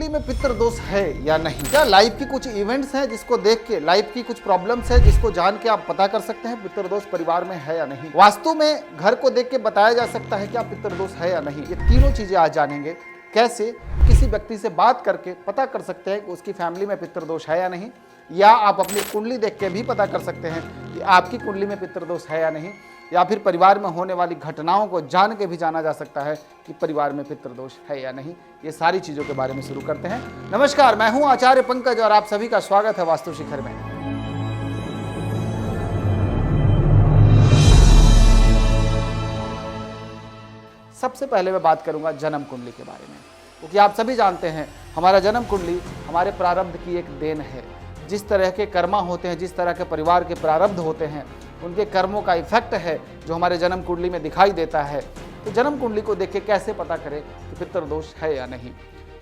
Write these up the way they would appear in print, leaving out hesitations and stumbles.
कुंडली में पितृ दोष है या नहीं? क्या लाइफ की कुछ इवेंट्स हैं जिसको देख के, लाइफ की कुछ प्रॉब्लम्स है जिसको जान के आप पता कर सकते हैं पितृ दोष परिवार में है या नहीं? वास्तु में घर को देख के बताया जा सकता है क्या पितृ दोष है या नहीं? ये तीनों चीजें आज जानेंगे। कैसे किसी व्यक्ति से बात करके पता कर सकते हैं कि उसकी फैमिली में पितृ दोष है या नहीं, या आप अपनी कुंडली देख के भी पता कर सकते हैं कि आपकी कुंडली में पितृ दोष है या नहीं, या फिर परिवार में होने वाली घटनाओं को जान के भी जाना जा सकता है कि परिवार में पितृ दोष है या नहीं। ये सारी चीज़ों के बारे में शुरू करते हैं। नमस्कार, मैं हूं आचार्य पंकज और आप सभी का स्वागत है वास्तु शिखर में। सबसे पहले मैं बात करूंगा जन्म कुंडली के बारे में, क्योंकि आप सभी जानते हैं हमारा जन्म कुंडली हमारे प्रारब्ध की एक देन है। जिस तरह के कर्मा होते हैं, जिस तरह के परिवार के प्रारब्ध होते हैं, उनके कर्मों का इफेक्ट है जो हमारे जन्म कुंडली में दिखाई देता है। तो जन्म कुंडली को देख के कैसे पता करें कि पितृ दोष है या नहीं?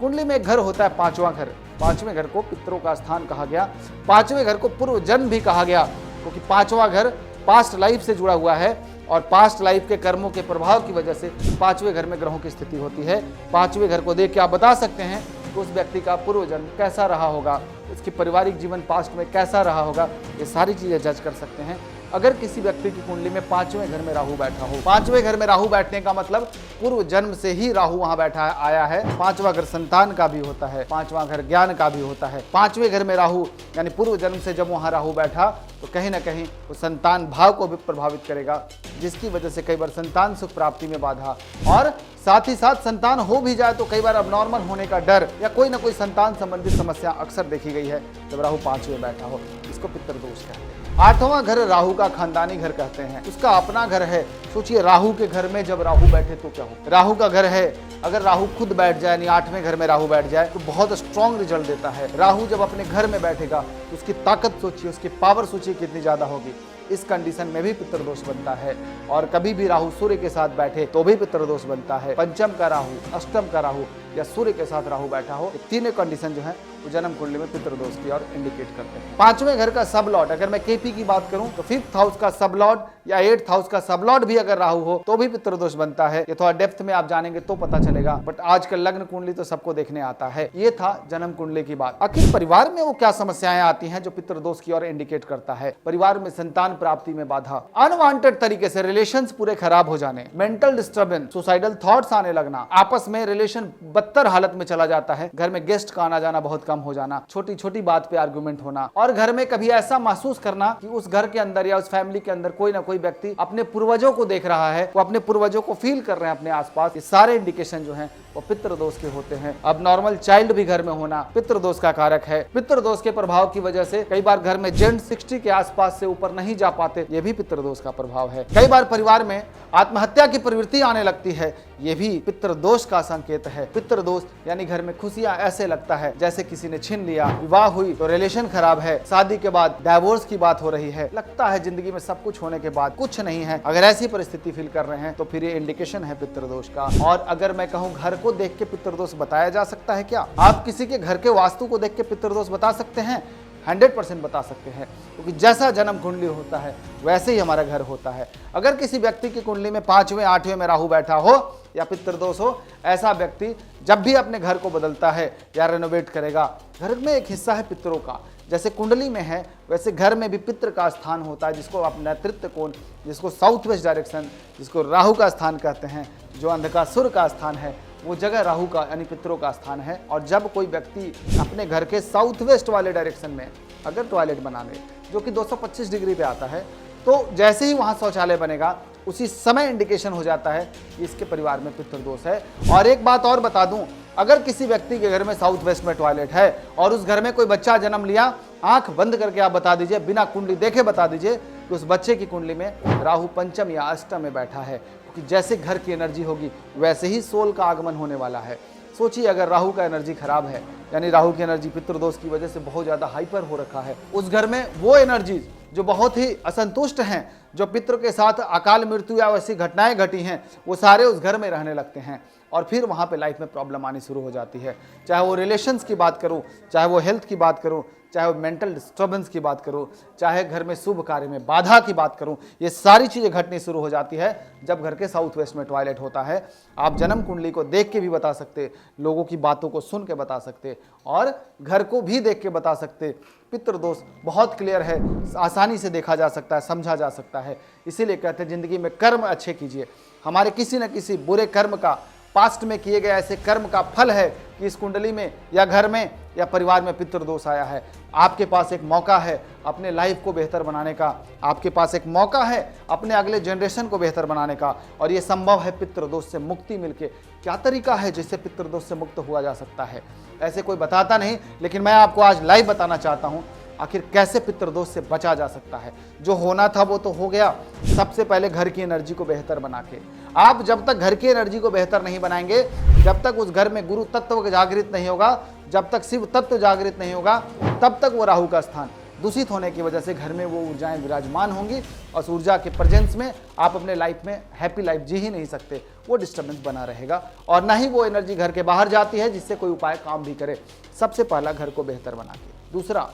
कुंडली में एक घर होता है, पांचवा घर। पांचवें घर को पितरों का स्थान कहा गया। पांचवें घर को पूर्व जन्म भी कहा गया, क्योंकि पांचवा घर पास्ट लाइफ से जुड़ा हुआ है और पास्ट लाइफ के कर्मों के प्रभाव की वजह से पांचवें घर में ग्रहों की स्थिति होती है। पांचवें घर को देख के आप बता सकते हैं कि उस व्यक्ति का पूर्व जन्म कैसा रहा होगा, उसकी पारिवारिक जीवन पास्ट में कैसा रहा होगा। ये सारी चीजें जज कर सकते हैं। अगर किसी व्यक्ति की कुंडली में पांचवें घर में राहु बैठा हो, पांचवें घर में राहु बैठने का मतलब पूर्व जन्म से ही राहु वहां बैठा आया है। पांचवा घर संतान का भी होता है, पांचवा घर ज्ञान का भी होता है। पांचवें घर में राहु यानी पूर्व जन्म से जब वहां राहु बैठा तो कहीं ना कहीं वो संतान भाव को भी प्रभावित करेगा, जिसकी वजह से कई बार संतान सुख प्राप्ति में बाधा, और साथ ही साथ संतान हो भी जाए तो कई बार अबनॉर्मल होने का डर या कोई ना कोई संतान संबंधित समस्या अक्सर देखी गई है जब राहु पांचवें बैठा हो। इसको पितृ दोष कहते हैं। आठवां घर राहु का खानदानी घर कहते हैं, उसका अपना घर है। सोचिए राहु के घर में जब राहु बैठे तो क्या हो। राहु का घर है, अगर राहु खुद बैठ जाए, यानी आठवें घर में राहु बैठ जाए तो बहुत स्ट्रॉन्ग रिजल्ट देता है। राहु जब अपने घर में बैठेगा तो उसकी ताकत सोचिए, उसकी पावर सोचिए कितनी ज्यादा होगी। इस कंडीशन में भी पितृ दोष बनता है। और कभी भी राहु सूर्य के साथ बैठे तो भी पितृ दोष बनता है। पंचम का राहु, अष्टम का राहु या सूर्य के साथ राहु बैठा हो, ये तीनों कंडीशन जो है वो जन्म कुंडली में पितृ दोष की ओर इंडिकेट करते हैं। पांचवें घर का सब लॉर्ड, अगर मैं केपी की बात करूं तो 5th हाउस का सब लॉर्ड या 8th हाउस का सब लॉर्ड भी अगर राहु हो तो भी पितृ दोष बनता है। ये थोड़ा डेप्थ में आप जानेंगे तो पता चलेगा, बट आजकल लग्न कुंडली तो सबको देखने आता है। ये था जन्म कुंडली की बात। आखिर परिवार में वो क्या समस्याएं आती हैं जो पितृ दोष की ओर इंडिकेट करता है? परिवार में संतान प्राप्ति में बाधा, अनवांटेड तरीके से रिलेशंस पूरे खराब हो जाने, मेंटल डिस्टर्बेंस, सुसाइडल थॉट्स आने लगना, आपस में रिलेशन बदतर हालत में चला जाता है, घर में गेस्ट का आना जाना बहुत कम हो जाना, छोटी छोटी बात पे आर्गुमेंट होना, और घर में कभी ऐसा महसूस करना कि उस घर के अंदर या उस फैमिली के अंदर कोई ना कोई व्यक्ति अपने पूर्वजों को देख रहा है, वो अपने पूर्वजों को फील कर रहे हैं अपने आसपास। ये सारे इंडिकेशन जो हैं वो पितृ दोष के होते हैं। अब नॉर्मल चाइल्ड भी घर में होना पितृ दोष का कारक है। पितृ दोष के प्रभाव की वजह से कई बार घर में जेंट 60 के आसपास से ऊपर नहीं जा पाते, ये भी पितृ दोष का प्रभाव है। कई बार परिवार में आत्महत्या की प्रवृत्ति आने लगती है, ये भी पितृ दोष का संकेत है। पितृ दोष यानी घर में खुशियां ऐसे लगता है जैसे किसी ने छीन लिया, विवाह हुई तो रिलेशन खराब है, शादी के बाद डाइवोर्स की बात हो रही है, लगता है जिंदगी में सब कुछ होने के बाद कुछ नहीं है। अगर ऐसी परिस्थिति फील कर रहे हैं तो फिर ये इंडिकेशन है पितृ दोष का। और अगर मैं कहूँ घर को देख के पितृ दोष बताया जा सकता है क्या? आप किसी के घर के वास्तु को देख के पितृ दोष बता सकते हैं? 100% बता सकते हैं, क्योंकि जैसा जन्म कुंडली होता है वैसे ही हमारा घर होता है। अगर किसी व्यक्ति की कुंडली में 5वें 8वें में राहु बैठा हो या पितृ दोष हो, ऐसा व्यक्ति जब भी अपने घर को बदलता है या रेनोवेट करेगा, घर में एक हिस्सा है पितरों का। जैसे कुंडली में है वैसे घर में भी पितृ का स्थान होता है, जिसको आप नेतृत्व कोण, जिसको साउथ वेस्ट डायरेक्शन, जिसको राहु का स्थान कहते हैं, जो अंधकासुर का स्थान है, वो जगह राहु का यानी पितरों का स्थान है। और जब कोई व्यक्ति अपने घर के साउथ वेस्ट वाले डायरेक्शन में अगर टॉयलेट बना ले, जो कि 225 डिग्री पे आता है, तो जैसे ही वहाँ शौचालय बनेगा उसी समय इंडिकेशन हो जाता है कि इसके परिवार में पितृ दोष है। और एक बात और बता दूं, अगर किसी व्यक्ति के घर में साउथ वेस्ट में टॉयलेट है और उस घर में कोई बच्चा जन्म लिया, आंख बंद करके आप बता दीजिए, बिना कुंडली देखे बता दीजिए कि उस बच्चे की कुंडली में राहु पंचम या अष्टम में बैठा है, क्योंकि जैसे घर की एनर्जी होगी वैसे ही सोल का आगमन होने वाला है। सोचिए अगर राहु का एनर्जी खराब है, यानी राहु की एनर्जी पितृ दोष की वजह से बहुत ज्यादा हाइपर हो रखा है, उस घर में वो एनर्जी जो बहुत ही असंतुष्ट हैं, जो पितृ के साथ अकाल मृत्यु या वैसी घटनाएं घटी हैं, वो सारे उस घर में रहने लगते हैं और फिर वहाँ पे लाइफ में प्रॉब्लम आनी शुरू हो जाती है। चाहे वो रिलेशंस की बात करूँ, चाहे वो हेल्थ की बात करूँ, चाहे वो मेंटल डिस्टर्बेंस की बात करूं, चाहे घर में शुभ कार्य में बाधा की बात करूं, ये सारी चीज़ें घटनी शुरू हो जाती है जब घर के साउथ वेस्ट में टॉयलेट होता है। आप जन्म कुंडली को देख के भी बता सकते, लोगों की बातों को सुन के बता सकते और घर को भी देख के बता सकते। पितृदोष बहुत क्लियर है, आसानी से देखा जा सकता है, समझा जा सकता है। इसीलिए कहते हैं ज़िंदगी में कर्म अच्छे कीजिए। हमारे किसी न किसी बुरे कर्म का, पास्ट में किए गए ऐसे कर्म का फल है कि इस कुंडली में या घर में या परिवार में पितृदोष आया है। आपके पास एक मौका है अपने लाइफ को बेहतर बनाने का, आपके पास एक मौका है अपने अगले जनरेशन को बेहतर बनाने का, और ये संभव है पितृदोष से मुक्ति मिलके। क्या तरीका है जिससे पितृदोष से मुक्त हुआ जा सकता है? ऐसे कोई बताता नहीं, लेकिन मैं आपको आज लाइव बताना चाहता हूँ आखिर कैसे पितृदोष से बचा जा सकता है। जो होना था वो तो हो गया। सबसे पहले घर की एनर्जी को बेहतर बना के, आप जब तक घर की एनर्जी को बेहतर नहीं बनाएंगे, जब तक उस घर में गुरु तत्व जागृत नहीं होगा, जब तक शिव तत्व जागृत नहीं होगा, तब तक वो राहु का स्थान दूषित होने की वजह से घर में वो ऊर्जाएं विराजमान होंगी और उस ऊर्जा के प्रेजेंस में आप अपने लाइफ में हैप्पी लाइफ जी ही नहीं सकते। वो डिस्टर्बेंस बना रहेगा और ना ही वो एनर्जी घर के बाहर जाती है जिससे कोई उपाय काम भी करे। सबसे पहला घर को बेहतर बना के। दूसरा,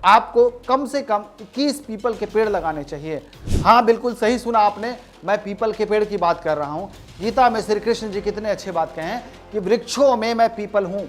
आपको कम से कम 21 पीपल के पेड़ लगाने चाहिए। हाँ, बिल्कुल सही सुना आपने, मैं पीपल के पेड़ की बात कर रहा हूँ। गीता में श्री कृष्ण जी कितने अच्छे बात कहे हैं कि वृक्षों में मैं पीपल हूँ।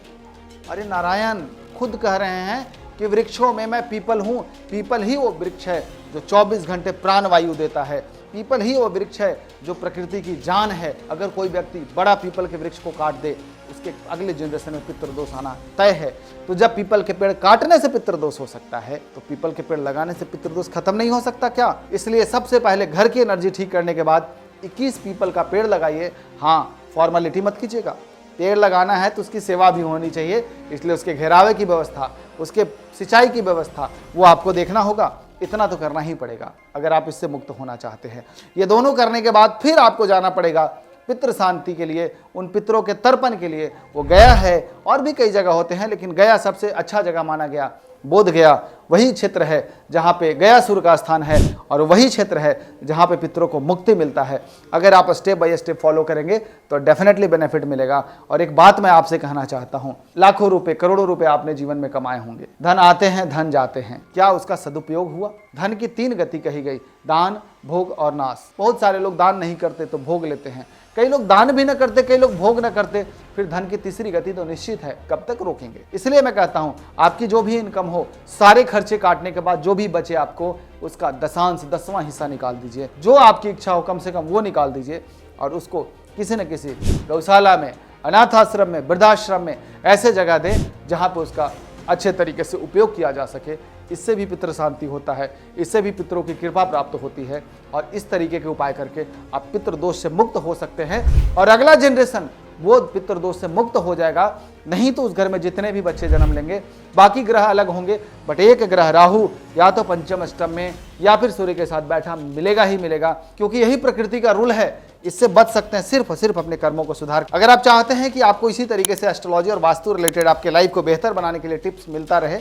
अरे नारायण खुद कह रहे हैं कि वृक्षों में मैं पीपल हूँ। पीपल ही वो वृक्ष है जो 24 घंटे प्राण वायु देता है। पीपल ही वो वृक्ष है जो प्रकृति की जान है। अगर कोई व्यक्ति बड़ा पीपल के वृक्ष को काट दे, उसके अगले जनरेशन में पितृदोष आना तय है। तो जब पीपल के पेड़ काटने से पितृदोष हो सकता है, तो पीपल के पेड़ लगाने से पितृदोष खत्म नहीं हो सकता क्या? इसलिए सबसे पहले घर की एनर्जी ठीक करने के बाद 21 पीपल का पेड़ लगाइए। हाँ, फॉर्मेलिटी मत कीजिएगा। पेड़ लगाना है तो उसकी सेवा भी होनी चाहिए, इसलिए उसके घेरावे की व्यवस्था, उसके सिंचाई की व्यवस्था वो आपको देखना होगा। इतना तो करना ही पड़ेगा अगर आप इससे मुक्त होना चाहते हैं। ये दोनों करने के बाद फिर आपको जाना पड़ेगा पितृ शांति के लिए, उन पितरों के तर्पण के लिए। वो गया है, और भी कई जगह होते हैं, लेकिन गया सबसे अच्छा जगह माना गया। बोध गया वही क्षेत्र है जहाँ पे गयासुर का स्थान है, और वही क्षेत्र है जहाँ पे पितरों को मुक्ति मिलता है। अगर आप स्टेप बाय स्टेप फॉलो करेंगे तो डेफिनेटली बेनिफिट मिलेगा। और एक बात मैं आपसे कहना चाहता हूँ, लाखों रुपए करोड़ों रुपए आपने जीवन में कमाए होंगे, धन आते हैं धन जाते हैं, क्या उसका सदुपयोग हुआ? धन की 3 गति कही गई, दान, भोग और नाश। बहुत सारे लोग दान नहीं करते तो भोग लेते हैं, कई लोग दान भी न करते, कई लोग भोग न करते, फिर धन की तीसरी गति तो निश्चित है, कब तक रोकेंगे? इसलिए मैं कहता हूं, आपकी जो भी इनकम हो, सारे खर्चे काटने के बाद जो भी बचे आपको, उसका दशांश 10वां हिस्सा निकाल दीजिए। जो आपकी इच्छा हो कम से कम वो निकाल दीजिए और उसको किसी न किसी गौशाला में, अनाथ आश्रम में, वृद्धाश्रम में ऐसे जगह दें जहाँ पर उसका अच्छे तरीके से उपयोग किया जा सके। इससे भी पितृ शांति होता है, इससे भी पितरों की कृपा प्राप्त होती है, और इस तरीके के उपाय करके आप पितृदोष से मुक्त हो सकते हैं और अगला जनरेशन वो पितृदोष से मुक्त हो जाएगा। नहीं तो उस घर में जितने भी बच्चे जन्म लेंगे, बाकी ग्रह अलग होंगे, बट एक ग्रह राहु या तो पंचम अष्टम में या फिर सूर्य के साथ बैठा मिलेगा ही मिलेगा, क्योंकि यही प्रकृति का रूल है। इससे बच सकते हैं सिर्फ और सिर्फ अपने कर्मों को सुधार। अगर आप चाहते हैं कि आपको इसी तरीके से एस्ट्रोलॉजी और वास्तु रिलेटेड आपके लाइफ को बेहतर बनाने के लिए टिप्स मिलता रहे,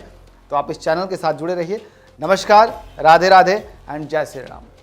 तो आप इस चैनल के साथ जुड़े रहिए। नमस्कार, राधे राधे एंड जय श्री राम।